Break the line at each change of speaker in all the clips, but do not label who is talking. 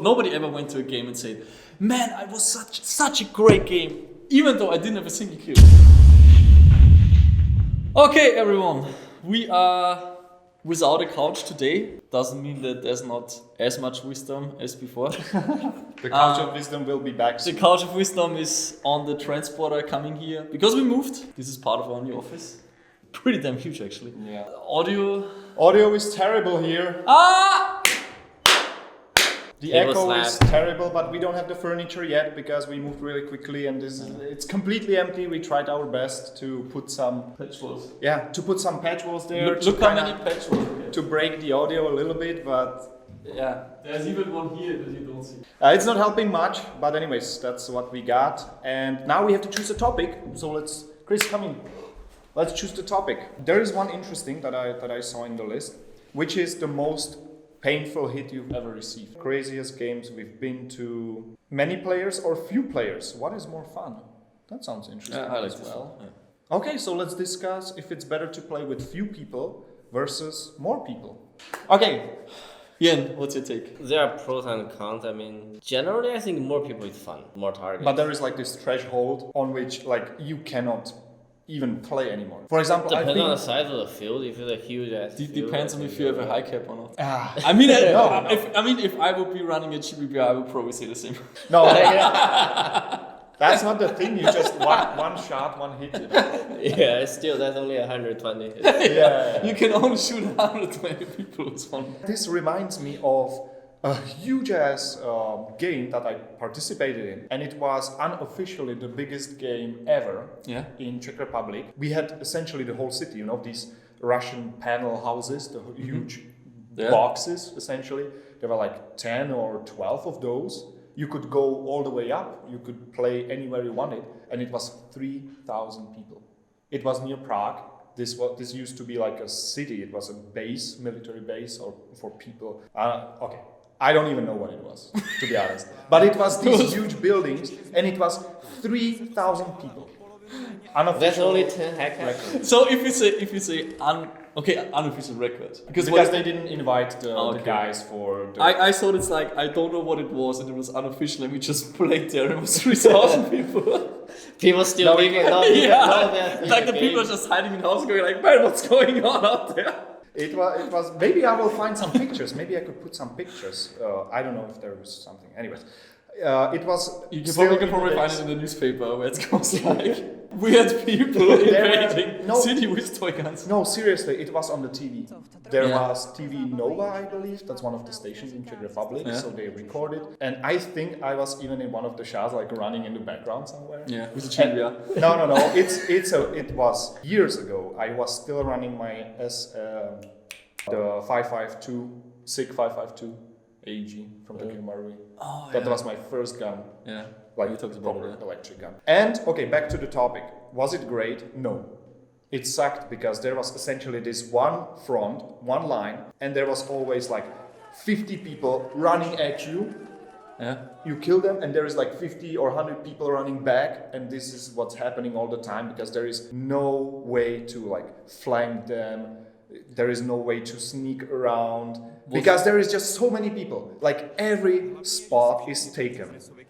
nobody ever went to a game and said, "Man, I was such a great game," even though I didn't have a single kill. Okay, everyone, we are without a couch today. Doesn't mean that there's not as much wisdom as before.
The couch of wisdom will be back soon.
The couch of wisdom is on the transporter coming here because we moved. This is part of our new office. Pretty damn huge, actually.
Yeah.
Audio
is terrible here. The echo is terrible, but we don't have the furniture yet because we moved really quickly and it's completely empty. We tried our best to put some
patch walls.
Yeah, to put some patch walls there.
Look how many patch walls.
To break the audio a little bit, but yeah.
There's even one here that you don't see.
It's not helping much, but anyways, that's what we got. And now we have to choose a topic. So Chris, come in. Let's choose the topic. There is one interesting that I saw in the list, which is the most painful hit you've ever received. Craziest games we've been to. Many players or few players? What is more fun? That sounds interesting
I like
as well.
Yeah.
Okay, so let's discuss if it's better to play with few people versus more people. Okay.
Yen, what's your take?
There are pros and cons. I mean, generally I think more people is fun, more targets.
But there is like this threshold on which like you cannot even play anymore. For example,
depends on the size of the field. If it's a huge ass field,
depends on if you have a high cap or not.
I
mean, if I would be running a GBB, I would probably say the same.
No, that's not the thing. You just one shot, one hit. You know?
Yeah, still that's only 120.
Yeah.
You can only shoot 120 people with one.
This reminds me of a huge ass game that I participated in, and it was unofficially the biggest game ever in Czech Republic. We had essentially the whole city, you know, these Russian panel houses, the huge boxes essentially. There were like 10 or 12 of those. You could go all the way up, you could play anywhere you wanted, and it was 3,000 people. It was near Prague. This used to be like a city. It was a base, military base, or for people. Okay. I don't even know what it was, to be honest. But it was these huge buildings, and it was 3,000 people.
That's only 10 hectares.
So if you say unofficial record,
because they didn't invite the guys for.
I thought it's like I don't know what it was, and it was unofficial, and we just played there. And it was 3,000 people.
People still leaving.
Like the people are just hiding in the house, going like, "Man, what's going on out there?"
It was. Maybe I will find some pictures. Maybe I could put some pictures. I don't know if there was something. Anyways, it was.
You can probably find it in the newspaper where it goes like weird people invading city with toy guns.
No, seriously, it was on the TV. There was TV Nova, I believe. That's one of the stations in Czech Republic. Yeah. So they recorded, and I think I was even in one of the shots, like running in the background somewhere.
Yeah, with a trivia.
No. It was years ago. I was still running my the 552 SIG 552 AG from the Marui.
Oh,
that was my first gun.
Yeah,
like you talked about proper electric gun. And okay, back to the topic. Was it great? No. It sucked because there was essentially this one front, one line, and there was always like 50 people running at you.
Yeah.
You kill them and there is like 50 or 100 people running back, and this is what's happening all the time because there is no way to like flank them. There is no way to sneak around because there is just so many people. Like every spot is taken.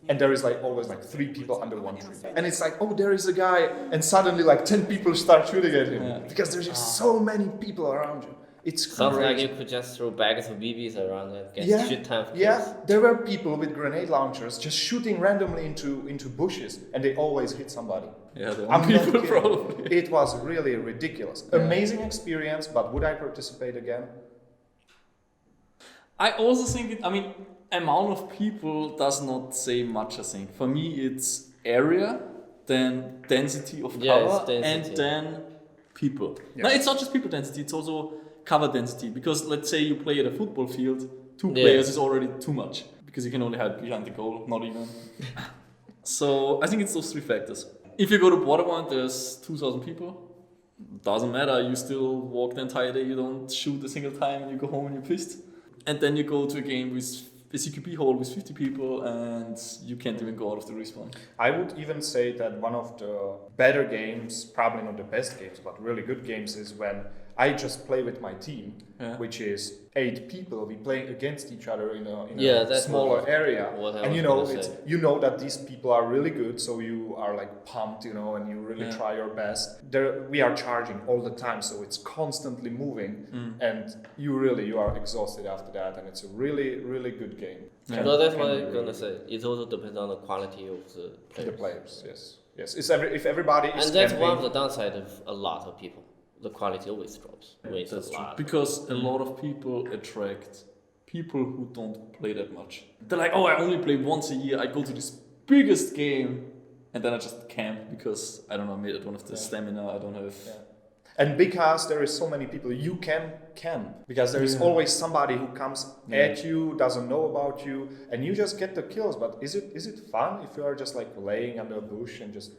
And there is like always like 3 people under one tree. And it's like, oh, there is a guy. And suddenly like 10 people start shooting at him. Because there's just so many people around you. It's crazy.
Sounds like you could just throw bags of BBs around and get shit ton of kills.
Yeah, there were people with grenade launchers just shooting randomly into bushes. And they always hit somebody.
Yeah, there are people probably.
It was really ridiculous. Yeah. Amazing experience, but would I participate again?
I also think amount of people does not say much, I think. For me, it's area, then density of cover, and then people. Yeah. No, it's not just people density, it's also cover density. Because let's say you play at a football field, 2 players is already too much. Because you can only hide behind the goal, not even. So I think it's those 3 factors. If you go to Borderline, there's 2,000 people. Doesn't matter, you still walk the entire day, you don't shoot a single time, and you go home and you're pissed. And then you go to a game with a CQP hall with 50 people and you can't even go out of the respawn.
I would even say that one of the better games, probably not the best games, but really good games is when I just play with my team, which is 8 people. We play against each other in a smaller area, and you know that these people are really good, so you are like pumped, and you really try your best. We are charging all the time, so it's constantly moving, and you are exhausted after that, and it's a really, really good game.
No, that's what I'm gonna say. It also depends on the quality of the players.
The players, yes. If everybody is
and that's one of the downside of a lot of people. The quality always drops.
Yeah, that's true. Because a lot of people attract people who don't play that much. They're like, oh, I only play once a year. I go to this biggest game, and then I just camp because I don't know, maybe I don't have the stamina. I don't have. Yeah.
And because there is so many people, you can camp because there is always somebody who comes at you, doesn't know about you, and you just get the kills. But is it fun if you are just like laying under a bush and just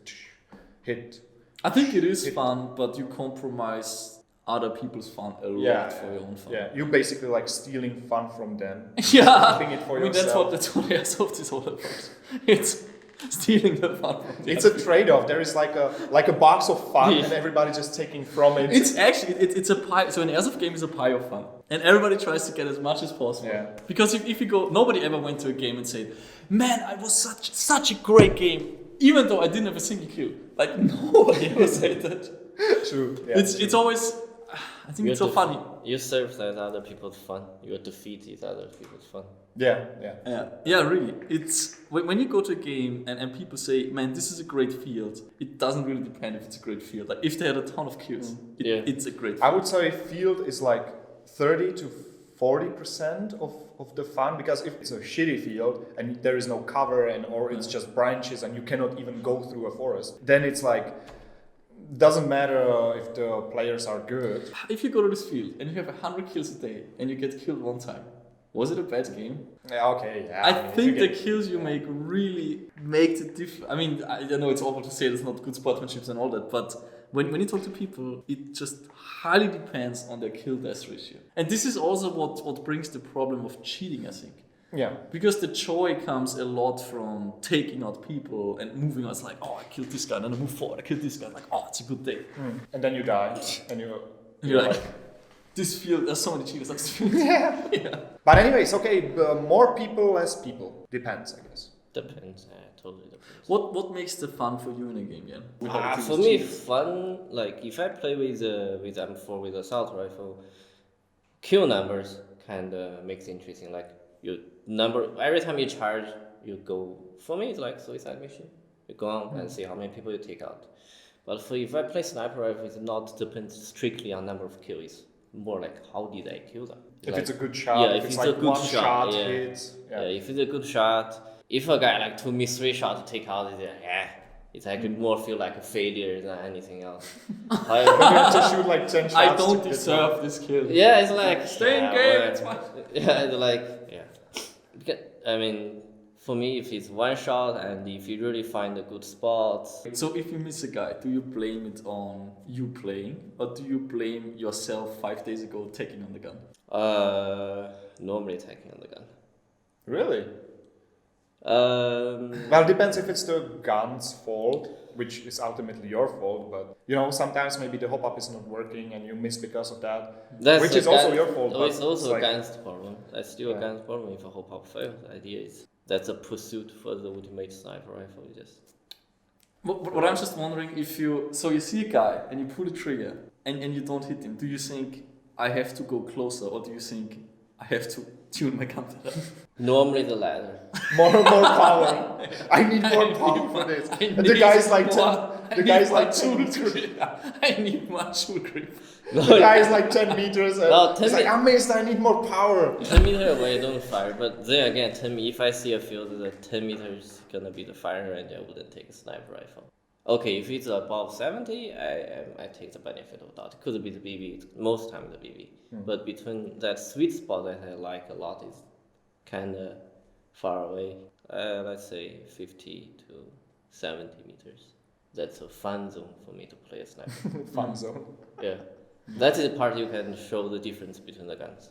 hit?
I think it is fun, but you compromise other people's fun a lot for your own fun.
Yeah, you basically like stealing fun from them.
Yeah,
keeping it for yourself.
That's what Airsoft is all about. It's stealing the fun from them.
It's a trade-off. There is like a box of fun, and everybody just taking from it.
It's actually it's a pie. So an Airsoft game is a pie of fun, and everybody tries to get as much as possible. Yeah. Because if you go, nobody ever went to a game and said, "Man, I was such a great game." Even though I didn't have a single kill, like nobody ever said that.
True. Yeah,
it's always. I think it's so funny.
You serve that other people's fun. You defeat these other people's fun.
Yeah.
Really. It's when you go to a game and people say, "Man, this is a great field." It doesn't really depend if it's a great field. Like if they had a ton of kills, it's a great field.
I would say field is like 30 to 40% of the fun, because if it's a shitty field and there is no cover or it's just branches and you cannot even go through a forest, then it's like doesn't matter if the players are good.
If you go to this field and you have 100 kills a day and you get killed one time, was it a bad game?
Yeah, okay. Yeah,
I think the kills you make really make the difference. I mean, I know it's awful to say it's not good sportsmanship and all that, but when you talk to people, it just highly depends on their kill-death ratio. And this is also what brings the problem of cheating, I think.
Yeah.
Because the joy comes a lot from taking out people and moving on. It's like, oh, I killed this guy, and then I move forward, I killed this guy. Like, oh, it's a good day.
And then you die, and
you're like, this field, there's so many cheaters on this field.
Yeah. But anyways, okay, more people, less people. Depends, I guess.
Depends, totally depends.
What makes the fun for you in a game, Jan?
For me, fun, like if I play with M4 with assault rifle, kill numbers kind of makes it interesting. Like every time you charge, you go. For me, it's like suicide mission. You go on and see how many people you take out. But if I play sniper rifle, it's not depends strictly on number of kills. More like how did I kill them?
If it's a good shot, if it's like a good one shot hits.
Yeah, if it's a good shot. If a guy like took me 3 shots to take out, it's actually more feel like a failure than anything else.
I have to shoot like 10 shots.
I don't deserve this kill.
Yeah, it's like
stay in game. It's fine.
Yeah, it's like Because, I mean, for me, if it's one shot and if you really find a good spot.
So if you miss a guy, do you blame it on you playing, or do you blame yourself 5 days ago taking on the gun?
Normally taking on the gun.
Really? Well, it depends if it's the gun's fault, which is ultimately your fault, but sometimes maybe the hop-up is not working and you miss because of that, which is also your fault.
It's also a gun's problem. That's still a gun's problem if a hop-up fails. The idea is that's a pursuit for the ultimate sniper rifle.
What I'm just wondering, if you see a guy and you pull the trigger and you don't hit him, do you think I have to go closer, or do you think I have to tune my gun to that?
Normally the latter.
More power. I need more power for this. The guy's like 2 meters.
I need more tool grip.
The guy's like 10 meters. And he's like, I missed. I need more power.
10 meters away, don't fire. But then again, if I see a field that 10 meters gonna be the firing range, I wouldn't take a sniper rifle. Okay, if it's above 70, I take the benefit of that. It could be the BB, most time the BB. But between that sweet spot that I like a lot is kind of far away. Let's say 50 to 70 meters. That's a fun zone for me to play a sniper.
Fun zone.
Yeah. That is the part you can show the difference between the guns.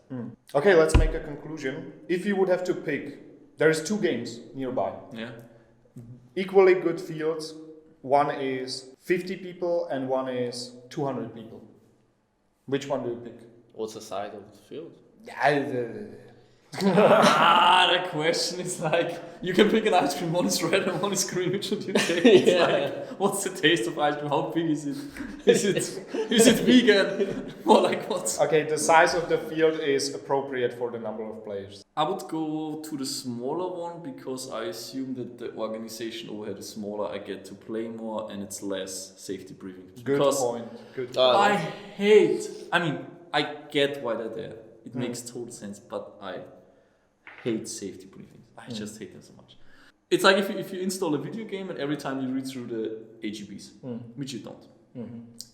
Okay, let's make a conclusion. If you would have to pick, there's 2 games nearby.
Yeah.
Equally good fields. One is 50 people and one is 200 people. Which one do you pick?
What's the side of the field?
The question is like, you can pick an ice cream, one is red and one is green, which would you take? It's like, what's the taste of ice cream? How big is it? Is it vegan? Or like what's...
Okay, the size of the field is appropriate for the number of players.
I would go to the smaller one because I assume that the organization overhead is smaller, I get to play more and it's less safety briefing.
Good point.
I get why they're there. It makes total sense, but I hate safety briefings. I just hate them so much. It's like if you install a video game and every time you read through the AGBs, which you don't,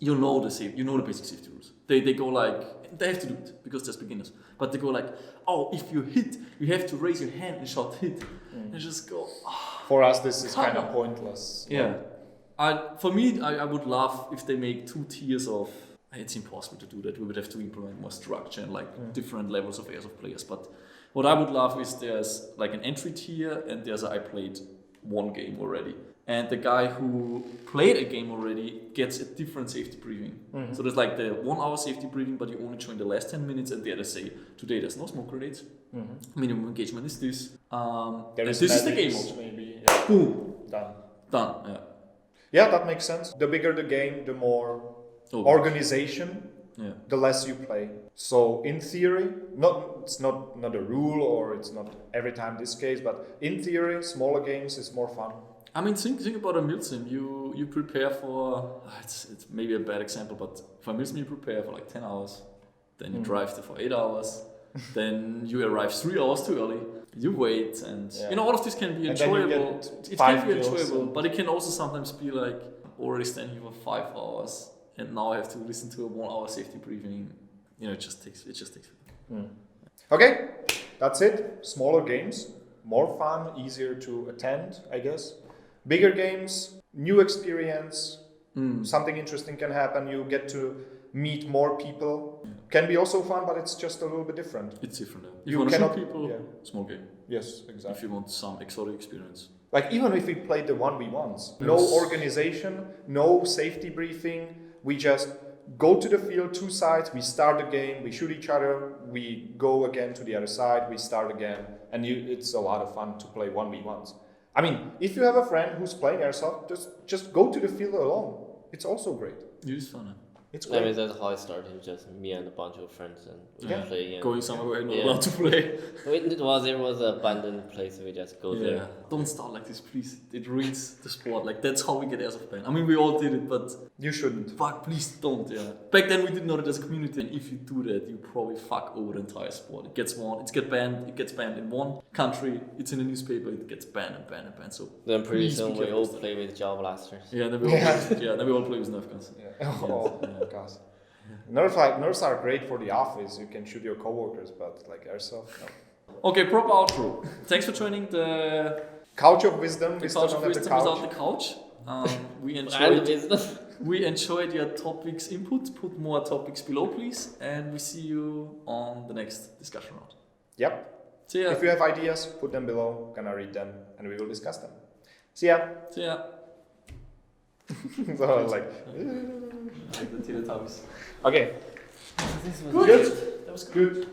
you know the basic safety rules. They go like, they have to do it because there's beginners, but they go like, oh, if you hit, you have to raise your hand and shout hit, and just go. Oh,
for us, this is kind of pointless.
Yeah, for me, I would love if they make 2 tiers of. It's impossible to do that. We would have to implement more structure and like different levels of Airsoft players. But what I would love is there's like an entry tier and there's I played one game already. And the guy who played a game already gets a different safety briefing. So there's like the 1 hour safety briefing, but you only join the last 10 minutes and there they say, today there's no smoke grenades. Minimum engagement is this. This is the game mode.
Maybe.
Boom.
Done.
Yeah.
Yeah, that makes sense. The bigger the game, the more organization, the less you play. So in theory, it's not a rule or it's not every time this case, but in theory, smaller games is more fun. I
mean, think about a milsim. You prepare for, it's maybe a bad example, but for a milsim you prepare for like 10 hours, then you drive there for 8 hours, then you arrive 3 hours too early, you wait, and all of this can be enjoyable. It can be enjoyable, but it can also sometimes be like already standing here for 5 hours. And now I have to listen to a 1 hour safety briefing. It just takes.
Okay, that's it. Smaller games, more fun, easier to attend, I guess. Bigger games, new experience. Something interesting can happen. You get to meet more people. Can be also fun, but it's just a little bit different.
It's different. If you want to shoot people, small game.
Yes, exactly.
If you want some exotic experience.
Like even if we played the 1v1s, no organization, no safety briefing. We just go to the field, 2 sides, we start the game, we shoot each other, we go again to the other side, we start again, and it's a lot of fun to play 1v1s. I mean, if you have a friend who's playing Airsoft, just go to the field alone. It's also great.
It is fun.
It's great. I mean, that's how it started, just me and a bunch of friends and we play.
Going somewhere we're not allowed to play.
There was an abandoned place, we just go there.
Don't start like this, please. It ruins the sport. Like, that's how we get Airsoft banned. I mean, we all did it, but...
You shouldn't.
Fuck, please don't, Back then we didn't know that as a community, and if you do that, you probably fuck over the entire sport. It gets banned in one country, it's in the newspaper, it gets banned and banned and banned, so...
Then pretty soon we all play with jaw blasters.
Yeah, then we all play with Nerf guns.
Gosh. Nerfs are great for the office. You can shoot your coworkers, but like Airsoft, no.
Okay, proper outro. Thanks for joining the
Couch of Wisdom.
The Couch of Wisdom without the couch. We enjoyed your topics input. Put more topics below, please, and we see you on the next discussion round.
Yep.
See ya.
If you have ideas, put them below. Gonna read them, and we will discuss them. See ya.
See ya.
So like
the Teletubbies.
Okay.
This was
good. That was good.